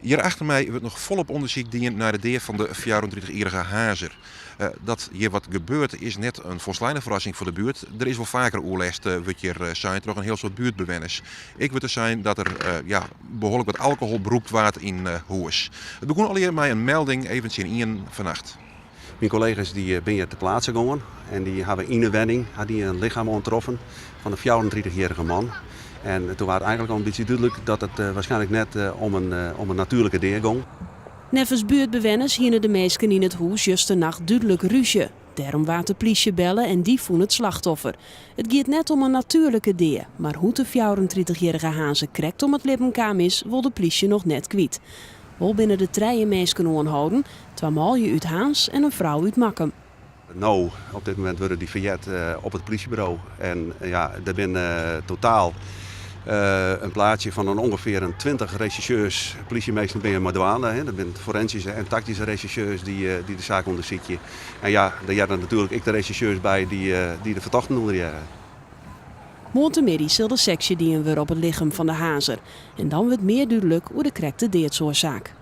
Hier achter mij wordt nog volop onderzoek dien naar de deer van de 34-jarige Hazer. Dat hier wat gebeurt is net een volslijne verrassing voor de buurt. Er is wel vaker oerlest, wordt hier zijn, toch een heel soort buurtbewoners. Ik wil er zijn dat er behoorlijk wat alcohol beroept wordt in huis. Het begon al hier met een melding even in 1 vannacht. Mijn collega's die ben hier ter plaatse gegaan en die hebben in de wenning een lichaam aangetroffen van een 34-jarige man. En toen was het eigenlijk al een beetje duidelijk dat het waarschijnlijk net om een natuurlijke deer ging. Nevens buurtbewoners hielden de meesten in het huis juist de nacht duidelijk ruzie. Daarom waard de politie bellen en die vonden het slachtoffer. Het gaat net om een natuurlijke deer, maar hoe de 34-jarige Haze krekt om het lippenkaam is, wil de politie nog net kwijt. Wel binnen de 3 mensen aanhouden, 2 maalje uit Haans en een vrouw uit Makkum. Nou, op dit moment worden die verjet op het politiebureau. En er zijn totaal een plaatje van ongeveer 20 rechercheurs, politiemeesters bij een douane. Dat zijn forensische en tactische rechercheurs die de zaak onderzoeken. En ja, daar zijn natuurlijk ik de rechercheurs bij die de verdachten onderjagen. Morgenmiddag zal de sectie dienen weer op het lichaam van de Hazer. En dan wordt meer duidelijk hoe de krekte deertsoorzaak.